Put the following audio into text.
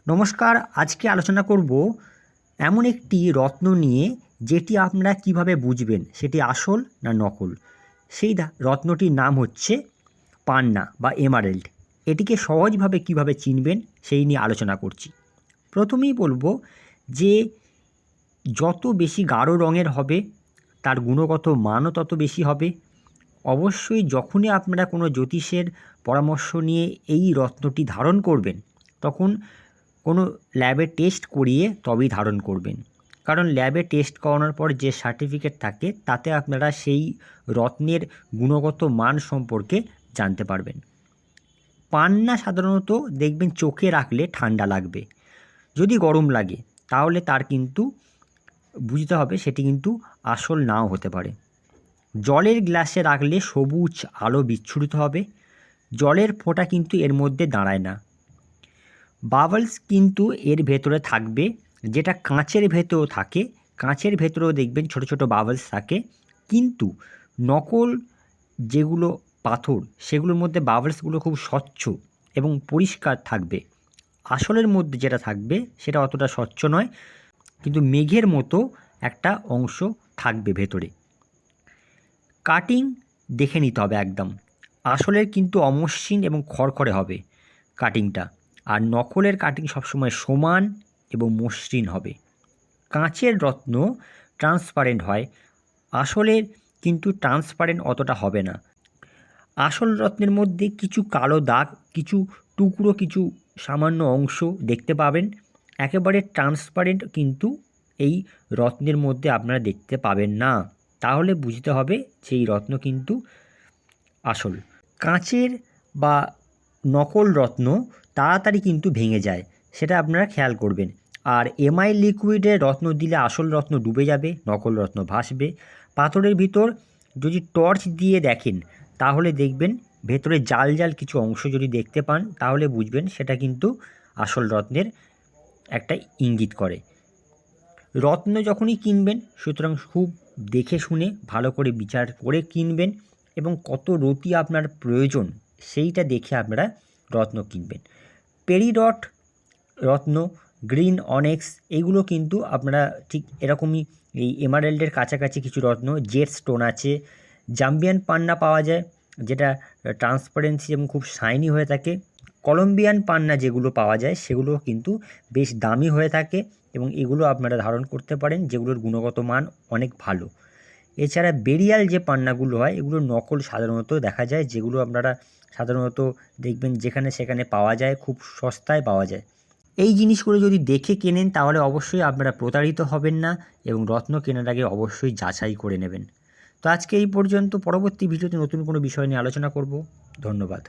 নমস্কার, আজকে আলোচনা করব এমন একটি রত্ন নিয়ে যেটি আপনারা কিভাবে বুঝবেন সেটি আসল না নকল। সেই রত্নটির নাম হচ্ছে পান্না বা এমারেল্ড। এটিকে সহজভাবে কিভাবে চিনবেন সেই নিয়ে আলোচনা করছি। প্রথমেই বলবো যে যত বেশি গাঢ় রঙের হবে তার গুণগত মানও তত বেশি হবে। অবশ্যই যখনই আপনারা কোনো জ্যোতিষের পরামর্শ নিয়ে এই রত্নটি ধারণ করবেন তখন কোনো ল্যাবে টেস্ট করিয়ে তবেই ধারণ করবেন, কারণ ল্যাবে টেস্ট করানোর পর যে সার্টিফিকেট থাকে তাতে আপনারা সেই রত্নের গুণগত মান সম্পর্কে জানতে পারবেন। পান্না সাধারণত দেখবেন চোখে রাখলে ঠান্ডা লাগবে, যদি গরম লাগে তাহলে তার কিন্তু বুঝতে হবে সেটি কিন্তু আসল নাও হতে পারে। জলের গ্লাসে রাখলে সবুজ আলো বিচ্ছুরিত হবে, জলের ফোঁটা কিন্তু এর মধ্যে দাঁড়ায় না। বাবলস কিন্তু এর ভেতরে থাকবে, যেটা কাঁচের ভেতরেও থাকে, কাঁচের ভেতরেও দেখবেন ছোট ছোট বাবলস থাকে, কিন্তু নকল যেগুলো পাথর সেগুলোর মধ্যে বাবলসগুলো খুব স্বচ্ছ এবং পরিষ্কার থাকবে। আসলের মধ্যে যেটা থাকবে সেটা অতটা স্বচ্ছ নয়, কিন্তু মেঘের মতো একটা অংশ থাকবে ভেতরে। কাটিং দেখে নিতে হবে একদম, আসলের কিন্তু অমসৃণ এবং খড়খড়ে হবে কাটিংটা, আর নকলের কাটিং সবসময় সমান এবং মসৃণ হবে। কাঁচের রত্ন ট্রান্সপারেন্ট হয়, আসলের কিন্তু ট্রান্সপারেন্ট অতটা হবে না। আসল রত্নের মধ্যে কিছু কালো দাগ, কিছু টুকরো, কিছু সামান্য অংশ দেখতে পাবেন। একেবারে ট্রান্সপারেন্ট কিন্তু এই রত্নের মধ্যে আপনারা দেখতে পাবেন না, তাহলে বুঝতে হবে যে এই রত্ন কিন্তু আসল। কাঁচের বা নকল রত্ন তাড়াতাড়ি কিন্তু ভেঙে যায়, সেটা আপনারা খেয়াল করবেন। আর এমআই লিকুইডে রত্ন দিলে আসল রত্ন ডুবে যাবে, নকল রত্ন ভাসবে। পাথরের ভিতর যদি টর্চ দিয়ে দেখেন তাহলে দেখবেন ভেতরে জাল জাল কিছু অংশ যদি দেখতে পান তাহলে বুঝবেন সেটা কিন্তু আসল রত্নের একটা ইঙ্গিত করে। রত্ন যখনই কিনবেন সুতরাং খুব দেখে শুনে ভালো করে বিচার করে কিনবেন, এবং কত রতি আপনার প্রয়োজন সেইটা দেখে আপনারা রত্ন কিনবেন। পেরিডট রত্ন, গ্রিন অনেক্স, এগুলো কিন্তু আপনারা ঠিক এরকমই এই এমারেল্ডের কাছাকাছি কিছু রত্ন। জেড স্টোন আছে, জাম্বিয়ান পান্না পাওয়া যায় যেটা ট্রান্সপারেন্সি এবং খুব শাইনি হয়ে থাকে। কলম্বিয়ান পান্না যেগুলো পাওয়া যায় সেগুলো কিন্তু বেশ দামি হয়ে থাকে, এবং এগুলো আপনারা ধারণ করতে পারেন যেগুলোর গুণগত মান অনেক ভালো। এছাড়া বেরিয়াল যে পান্নাগুলো হয় এগুলো নকল সাধারণত দেখা যায়, যেগুলো আপনারা সাধারণত দেখবেন যেখানে সেখানে পাওয়া যায়, খুব সস্তায় পাওয়া যায়। এই জিনিসগুলো যদি দেখে কেনেন তাহলে অবশ্যই আপনারা প্রতারিত হবেন না, এবং রত্ন কেনার আগে অবশ্যই যাচাই করে নেবেন। তো আজকে এই পর্যন্ত, পরবর্তী ভিডিওতে নতুন কোনো বিষয় নিয়ে আলোচনা করব। ধন্যবাদ।